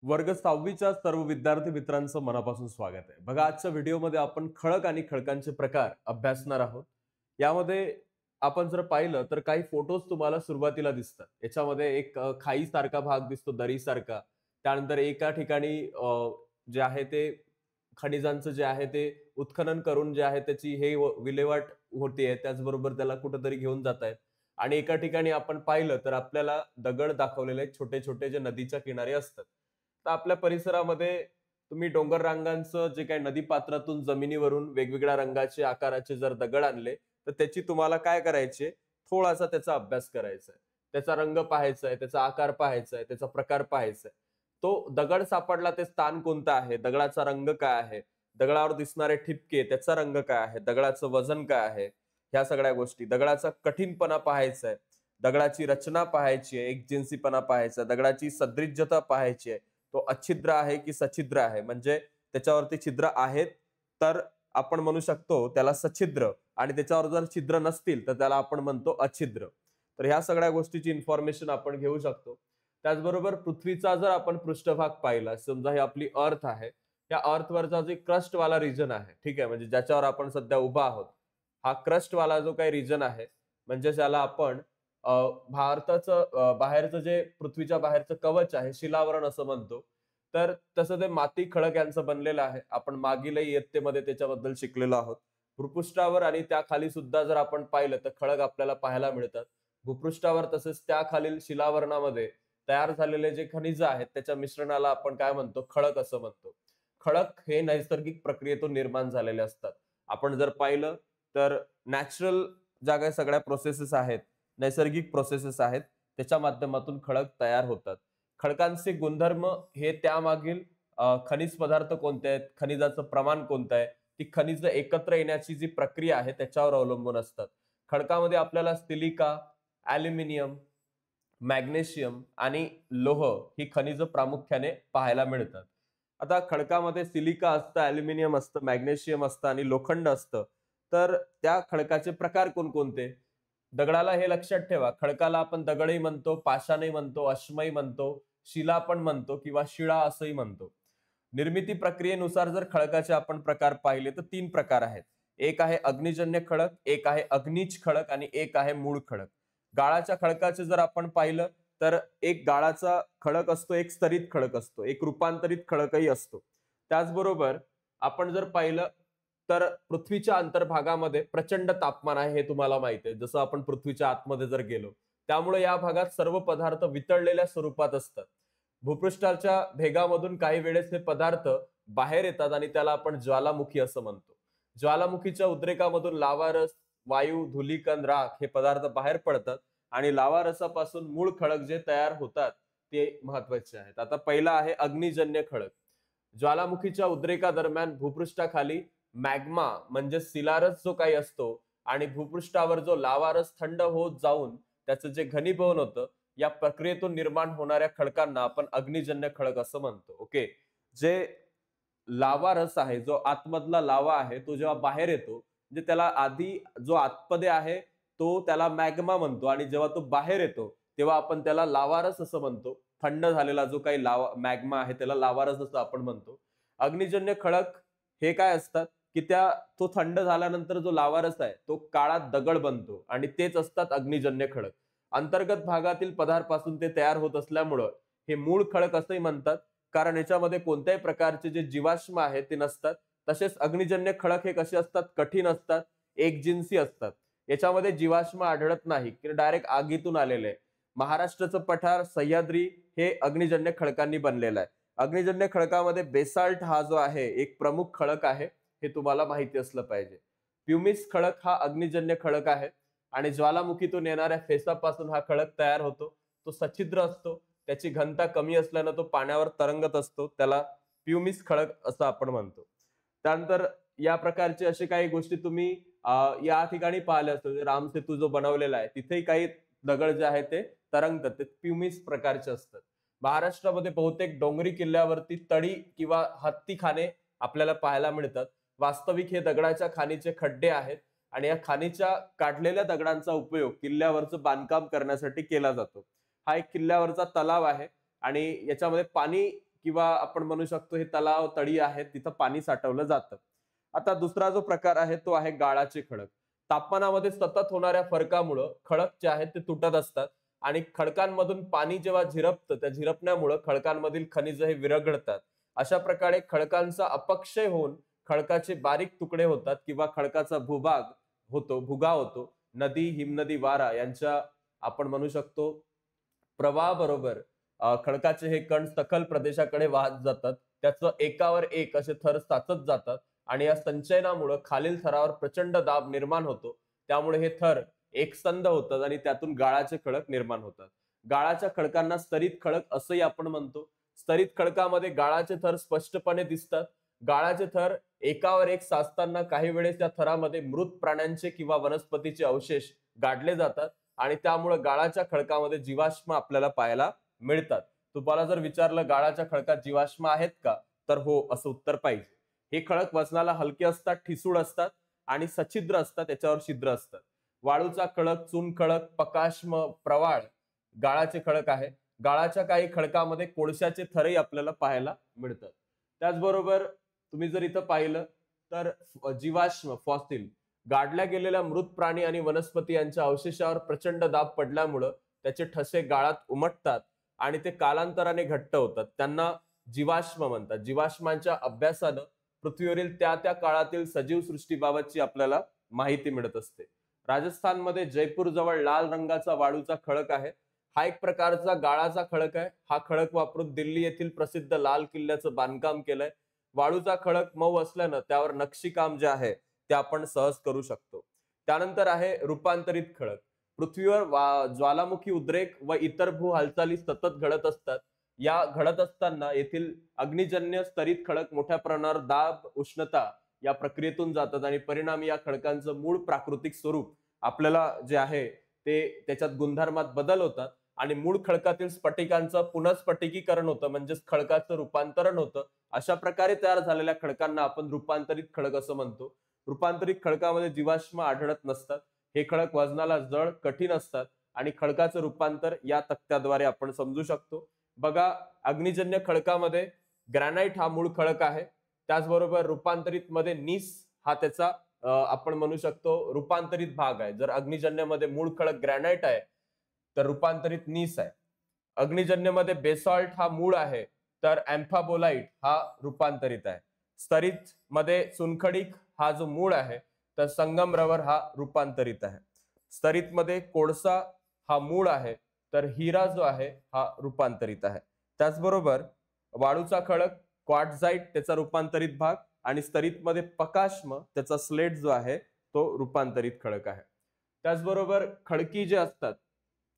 वर्ग 6वीच्या सर्व विद्यार्थी मित्रांचं मनापासून स्वागत आहे. बघा, आजच्या व्हिडिओमध्ये आपण खडक आणि खडकांचे प्रकार अभ्यासणार आहोत. यामध्ये आपण जर पाहिलं तर काही फोटोज तुम्हाला सुरुवातीला दिसतात. याच्यामध्ये एक खाईसारखा भाग दिसतो, दरीसारखा. त्यानंतर एका ठिकाणी जे आहे ते खनिजांचं जे आहे ते उत्खनन करून जे आहे त्याची विल्हेवाट होतीये. त्याचबरोबर त्याला कुठेतरी घेऊन जातायत. आणि एका ठिकाणी आपण पाहिलं तर आपल्याला दगड दाखवलेले आहेत, छोटे-छोटे जे नदीच्या किनारी असतात. तर आपल्या परिसरामध्ये तुम्ही डोंगर रांगांचं जे काही नदीपात्रातून जमिनीवरून वेगवेगळ्या रंगाचे, आकाराचे जर दगड आणले, तर त्याची तुम्हाला काय करायचे, थोडासा त्याचा अभ्यास करायचा आहे. त्याचा रंग पाहायचा आहे, त्याचा आकार पाहायचा आहे, त्याचा प्रकार पाहायचा आहे. तो दगड सापडला, ते स्थान कोणतं आहे, दगडाचा रंग काय आहे, दगडावर दिसणारे ठिपके, त्याचा रंग काय आहे, दगडाचं वजन काय आहे, ह्या सगळ्या गोष्टी. दगडाचा कठीणपणा पाहायचा आहे, दगडाची रचना पाहायची आहे, एकजिन्सीपणा पाहायचा आहे, दगडाची सदृज्यता पाहायची आहे. तो अच्छिद्र आहे की सछिद्र आहे, म्हणजे त्याच्यावरती छिद्र आहेत तर आपण म्हणू शकतो त्याला सछिद्र, आणि त्याच्यावर जर छिद्र नसतील तर त्याला आपण म्हणतो अच्छिद्र. तर ह्या सगळ्या गोष्टीची इन्फॉर्मेशन आपण घेऊ शकतो. त्याचबरोबर पृथ्वीचा जर आपण पृष्ठभाग पाहिला, समजा ही आपली अर्थ आहे, त्या अर्थवरचा जो क्रस्ट वाला रिजन आहे, ठीक आहे, म्हणजे ज्याच्यावर आपण सध्या उभा आहोत, हा क्रस्ट वाला जो काही रिजन आहे, म्हणजे ज्याला आपण अ, भारताचं बाहेरचं जे पृथ्वीच्या बाहेरचं कवच आहे, शिलावरण असं म्हणतो. तर तसं ते माती खडक यांचं बनलेलं आहे. आपण मागीलही इयत्तेमध्ये त्याच्याबद्दल शिकलेलो आहोत. भूपृष्ठावर आणि त्याखाली सुद्धा जर आपण पाहिलं तर खडक आपल्याला पाहायला मिळतात. भूपृष्ठावर तसेच त्याखालील शिलावरणामध्ये तयार झालेले जे खनिज आहेत त्याच्या मिश्रणाला आपण काय म्हणतो, खडक असं म्हणतो. खडक हे नैसर्गिक प्रक्रियेतून निर्माण झालेले असतात. आपण जर पाहिलं तर नॅचरल ज्या काही सगळ्या प्रोसेसेस आहेत, नैसर्गिक प्रोसेसेस आहेत, त्याच्या माध्यमातून खडक तयार होतात. खडकांचे गुणधर्म हे त्यामागील खनिज पदार्थ कोणते आहेत, खनिजाचं प्रमाण कोणतं आहे, ती खनिज एकत्र येण्याची जी प्रक्रिया आहे त्याच्यावर अवलंबून असतात. खडकामध्ये आपल्याला सिलिका, ॲल्युमिनियम, मॅग्नेशियम आणि लोह ही खनिज प्रामुख्याने पाहायला मिळतात. आता खडकामध्ये सिलिका असतं, ॲल्युमिनियम असतं, मॅग्नेशियम असतं आणि लोखंड असतं. तर त्या खडकाचे प्रकार कोणकोणते? दगडाला हे लक्षात ठेवा, खडकाला आपण दगडही म्हणतो, पाषाणही म्हणतो, अश्मही म्हणतो, शिला पण म्हणतो किंवा शिळा असंही म्हणतो. निर्मिती प्रक्रियेनुसार जर खडकाचे आपण प्रकार पाहिले तर 3 प्रकार आहेत. एक आहे अग्निजन्य खडक, एक आहे अग्नीज खडक आणि एक आहे मूळ खडक. गाळाच्या खडकाचे जर आपण पाहिलं तर एक गाळाचा खडक असतो, एक स्तरित खडक असतो, एक रूपांतरित खडकही असतो. त्याचबरोबर आपण जर पाहिलं तर पृथ्वीच्या अंतर्भागामध्ये प्रचंड तापमान आहे, हे तुम्हाला माहिती आहे. जसं आपण पृथ्वीच्या आतमध्ये जर गेलो, त्यामुळे या भागात सर्व पदार्थ वितळलेल्या स्वरूपात असतात. भूपृष्ठाच्या भेगामधून काही वेळेस हे पदार्थ बाहेर येतात आणि त्याला आपण ज्वालामुखी असं म्हणतो. ज्वालामुखीच्या उद्रेकामधून लावा रस, वायू, धुलीकण, राख हे पदार्थ बाहेर पडतात आणि लावा रसापासून मूळ खडक जे तयार होतात ते महत्वाचे आहेत. आता पहिला आहे अग्निजन्य खडक. ज्वालामुखीच्या उद्रेकादरम्यान भूपृष्ठाखाली मॅग्मा म्हणजे शिलारस जो काही असतो आणि भूपृष्ठावर जो लावारस थंड होत जाऊन त्याचं जे घनीभवन होतं, या प्रक्रियेतून निर्माण होणाऱ्या खडकांना आपण अग्निजन्य खडक असं म्हणतो. ओके. जे लावा रस आहे, जो आतमधला लावा आहे, तो जेव्हा बाहेर येतो, म्हणजे त्याला आधी जो आतमध्ये आहे तो त्याला मॅग्मा म्हणतो आणि जेव्हा तो बाहेर येतो तेव्हा आपण त्याला लावारस असं म्हणतो. थंड झालेला जो काही लावा मॅग्मा आहे त्याला लावारस असं आपण म्हणतो. अग्निजन्य खडक हे काय असतात, की तो थंड झाल्यानंतर जो लावारस आहे तो काळा दगड बनतो आणि तेच असतात अग्निजन्य खडक. अंतर्गत भागातील पदार्थापासून ते तयार होत असल्यामुळं हे मूळ खडक असंही म्हणतात, कारण याच्यामध्ये कोणत्याही प्रकारचे जे जीवाश्म आहेत ते नसतात. तसेच अग्निजन्य खडक हे कसे असतात, कठीण असतात, एकजिन्सी असतात. याच्यामध्ये जीवाश्म आढळत नाही, की डायरेक्ट आगीतून आलेले आहे. महाराष्ट्राचं पठार सह्याद्री हे अग्निजन्य खडकांनी बनलेलं आहे. अग्निजन्य खडकामध्ये बेसाल्ट हा जो आहे एक प्रमुख खडक आहे, हे तुम्हाला माहिती असलं पाहिजे. प्युमिस खडक हा अग्निजन्य खडक आहे आणि ज्वालामुखीतून येणाऱ्या फेसापासून हा खडक तयार होतो. तो सच्छिद्र असतो, त्याची घनता कमी असल्यानं तो पाण्यावर तरंगत असतो, त्याला प्युमिस खडक असं आपण म्हणतो. त्यानंतर या प्रकारचे असे काही गोष्टी तुम्ही या ठिकाणी पाहिल्या असतील. रामसेतू जो बनवलेला आहे तिथेही काही दगड जे आहे ते तरंगतात, ते प्युमिस प्रकारचे असतात. महाराष्ट्रामध्ये बहुतेक डोंगरी किल्ल्यावरती तळी किंवा हत्तीखाने आपल्याला पाहायला मिळतात. वास्तविक हे दगडाच्या खाणीचे खड्डे आहेत आणि या खाणीच्या काढलेल्या दगडांचा उपयोग किल्ल्यावरचं बांधकाम करण्यासाठी केला जातो. हा एक किल्ल्यावरचा तलाव आहे आणि याच्यामध्ये पाणी किंवा आपण म्हणू शकतो हे तलाव तळी आहेत तिथं पाणी साठवलं जातं. आता दुसरा जो प्रकार आहे तो आहे गाळाचे खडक. तापमानामध्ये सतत होणाऱ्या फरकामुळं खडक जे आहेत ते तुटत असतात आणि खडकांमधून पाणी जेव्हा झिरपतं त्या झिरपण्यामुळं खडकांमधील खनिज हे विरघळतात. अशा प्रकारे खडकांचा अपक्षय होऊन खडकाचे बारीक तुकडे होतात किंवा खडकाचा भुगा होतो. नदी, हिमनदी, वारा यांच्या आपण म्हणू शकतो प्रवाहाबरोबर खडकाचे हे कण सखल प्रदेशाकडे वाहत जातात. त्याचं एकावर एक असे थर साचत जातात आणि या संचयनामुळे खालील थरावर प्रचंड दाब निर्माण होतो. त्यामुळे हे थर एकसंध होतात आणि त्यातून गाळाचे खडक निर्माण होतात. गाळाच्या खडकांना स्तरित खडक असंही आपण म्हणतो. स्तरित खडकामध्ये गाळाचे थर स्पष्टपणे दिसतात. गाळाचे थर एकावर एक साचताना काही वेळेस त्या थरामध्ये मृत प्राण्यांचे किंवा वनस्पतीचे अवशेष गाडले जातात आणि त्यामुळे गाळाच्या खडकामध्ये जीवाश्म आपल्याला पाहायला मिळतात. तुम्हाला जर विचारलं गाळाच्या खडकात जीवाश्म आहेत का, तर हो असं उत्तर पाहिजे. हे खडक वजनाला हलके असतात, ठिसूळ असतात आणि सछिद्र असतात, त्याच्यावर छिद्र असतात. वाळूचा खडक, चून खडक, पकाश्म, प्रवाळ गाळाचे खडक आहे. गाळाच्या काही खडकामध्ये कोळशाचे थरही आपल्याला पाहायला मिळतात. त्याचबरोबर तुम्ही जर इथं पाहिलं तर जीवाश्म फॉसिल गाडल्या गेलेल्या मृत प्राणी आणि वनस्पती यांच्या अवशेषावर प्रचंड दाब पडल्यामुळं त्याचे ठसे गाळात उमटतात आणि ते कालांतराने घट्ट होतात. त्यांना जीवाश्म म्हणतात. जीवाश्मांच्या अभ्यासानं पृथ्वीवरील त्या त्या काळातील सजीव सृष्टीबाबतची आपल्याला माहिती मिळत असते. राजस्थानमध्ये जयपूर जवळ लाल रंगाचा वाळूचा खडक आहे. हा एक प्रकारचा गाळाचा खडक आहे. हा खडक वापरून दिल्ली येथील प्रसिद्ध लाल किल्ल्याचं बांधकाम केलंय. वाळूचा खडक मऊ असल्यानं त्यावर नक्षीकाम जे आहे ते आपण सहज करू शकतो. त्यानंतर आहे रूपांतरित खडक. पृथ्वीवर ज्वालामुखी उद्रेक व इतर भू हालचाली सतत घडत असतात. या घडत असताना येथील अग्निजन्य स्तरित खडक मोठ्या प्रमाणावर दाब, उष्णता या प्रक्रियेतून जातात आणि परिणामी या खडकांचं मूळ प्राकृतिक स्वरूप आपल्याला जे आहे ते त्याच्यात गुणधर्मात बदल होतात आणि मूळ खडकातील स्फटिकांचं पुनःस्फटिकीकरण होतं, म्हणजेच खडकाचं रूपांतरण होतं. अशा प्रकारे तयार झालेल्या खडकांना आपण रूपांतरित खडक असं म्हणतो. रूपांतरित खडकामध्ये जीवाश्म आढळत नसतात. हे खडक वजनाला जड, कठीण असतात आणि खडकाचं रूपांतर या तक्त्याद्वारे आपण समजू शकतो. बघा, अग्निजन्य खडकामध्ये ग्रॅनाइट हा मूळ खडक आहे. त्याचबरोबर रूपांतरित मध्ये नीस हा त्याचा आपण म्हणू शकतो रूपांतरित भाग आहे. जर अग्निजन्यमध्ये मूळ खडक ग्रॅनाइट आहे तर रूपांतरित नीस आहे. अग्निजन्यमध्ये बेसॉल्ट हा मूळ आहे तर अँफाबोलाइट हा रूपांतरित आहे. स्तरित मध्ये चुनखडीक हा जो मूळ आहे तर संगमरवर हा रूपांतरित आहे. स्तरित मध्ये कोळसा हा मूळ आहे तर हिरा जो आहे हा रूपांतरित आहे. त्याचबरोबर वाळूचा खडक क्वार्टझाइट त्याचा रूपांतरित भाग आणि स्तरित मध्ये पकाश्म त्याचा स्लेट जो आहे तो रूपांतरित खडक आहे. त्याचबरोबर खडकी जे असतात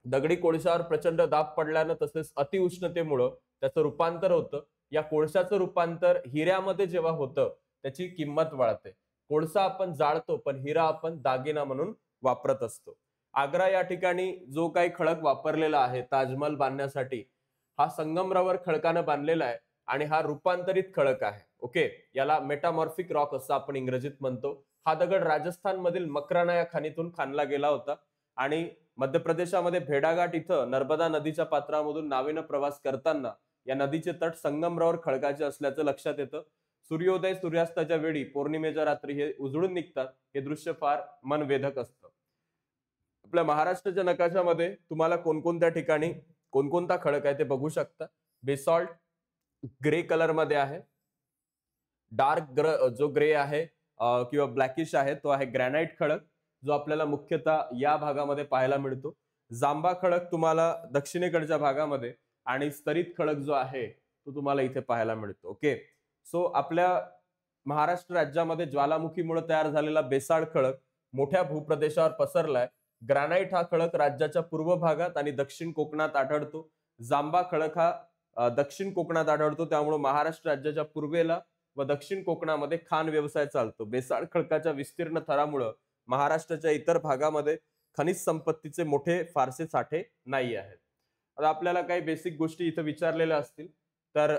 दगडी कोळशावर प्रचंड दाब पडल्यानं तसेच अतिउष्णतेमुळे त्याचं रूपांतर होतं. या कोळशाचं रूपांतर हिऱ्यामध्ये जेव्हा होतं त्याची किंमत वाढते. कोळसा आपण जाळतो पण हिरा आपण दागिना म्हणून वापरत असतो. आग्रा या ठिकाणी जो काही खडक वापरलेला आहे ताजमहल बांधण्यासाठी हा संगमरवर खडकानं बांधलेला आहे आणि हा रूपांतरित खडक आहे. ओके, याला मेटामॉर्फिक रॉक असं आपण इंग्रजीत म्हणतो. हा दगड राजस्थान मधील मकराना या खाणीतून खाणला गेला होता आणि मध्य प्रदेशामध्ये भेडाघाट इथं नर्मदा नदीच्या पात्रामधून नावेनं प्रवास करताना या नदीचे तट संगमरवर खडकाचे असल्याचं लक्षात येतं. सूर्योदय सूर्यास्ताच्या वेळी पौर्णिमेच्या रात्री हे उजळून निघतात. हे दृश्य फार मनवेधक असतं. आपल्या महाराष्ट्राच्या नकाशामध्ये तुम्हाला कोणकोणत्या ठिकाणी कोणकोणता खडक आहे ते बघू शकता. बेसॉल्ट ग्रे कलर मध्ये आहे. डार्क जो ग्रे आहे किंवा ब्लॅकिश आहे तो आहे ग्रॅनाइट खडक जो आपल्याला मुख्यतः या भागामध्ये पाहायला मिळतो. जांबा खडक तुम्हाला दक्षिणेकडच्या भागामध्ये आणि स्तरित खडक जो आहे तो तुम्हाला इथे पाहायला मिळतो. ओके, सो आपल्या महाराष्ट्र राज्यामध्ये ज्वालामुखीमुळे तयार झालेला बेसाळ खडक मोठ्या भूप्रदेशावर पसरलाय. ग्रॅनाइट हा खडक राज्याच्या पूर्व भागात आणि दक्षिण कोकणात आढळतो. जांबा खडक हा दक्षिण कोकणात आढळतो. त्यामुळे महाराष्ट्र राज्याच्या पूर्वेला व दक्षिण कोकणामध्ये खाण व्यवसाय चालतो. बेसाळ खडकाच्या विस्तीर्ण थरामुळे महाराष्ट्राच्या इतर भागामध्ये खनिज संपत्तीचे मोठे फारसे साठे नाही आहेत. आता आपल्याला काही बेसिक गोष्टी इथं विचारलेल्या असतील तर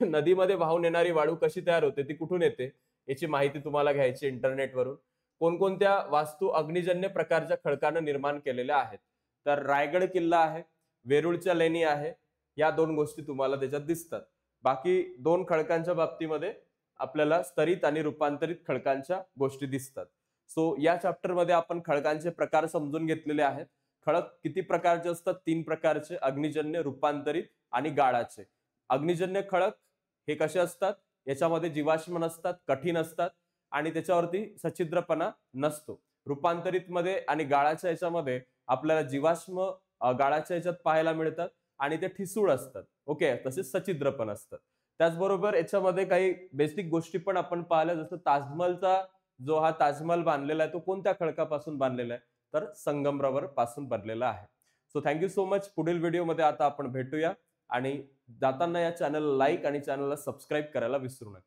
नदीमध्ये वाहून येणारी वाळू कशी तयार होते, ती कुठून येते याची माहिती तुम्हाला घ्यायची इंटरनेटवरून. कोणकोणत्या वास्तू अग्निजन्य प्रकारच्या खडकानं निर्माण केलेल्या आहेत, तर रायगड किल्ला आहे, वेरूळच्या लेणी आहे, या दोन गोष्टी तुम्हाला त्याच्यात दिसतात. बाकी 2 खडकांच्या बाबतीमध्ये आपल्याला स्तरित आणि रूपांतरित खडकांच्या गोष्टी दिसतात. सो या चॅप्टर मध्ये आपण खडकांचे प्रकार समजून घेतलेले आहेत. खडक किती प्रकारचे असतात? 3 प्रकारचे: अग्निजन्य, रूपांतरित आणि गाळाचे. अग्निजन्य खडक हे कसे असतात? याच्यामध्ये जीवाश्म नसतात, कठीण असतात आणि त्याच्यावरती सच्छिद्रपणा नसतो. रूपांतरित मध्ये आणि गाळाच्या याच्यामध्ये आपल्याला जीवाश्म गाळाच्या याच्यात पाहायला मिळतात आणि ते ठिसूळ असतात. ओके, तसेच सच्छिद्र पण असतात. त्याचबरोबर याच्यामध्ये काही बेसिक गोष्टी पण आपण पाहिल्या, जसं ताजमहलचा जो हा ताजमहल बांधलेला आहे तो कोणत्या खडकापासून बांधलेला आहे? तर संगमरवर पासून बनलेला आहे. So thank you so much. पुढील व्हिडिओमध्ये आता आपण भेटूया आणि जाताना या चॅनलला लाईक आणि चॅनलला सबस्क्राईब करायला विसरू नका.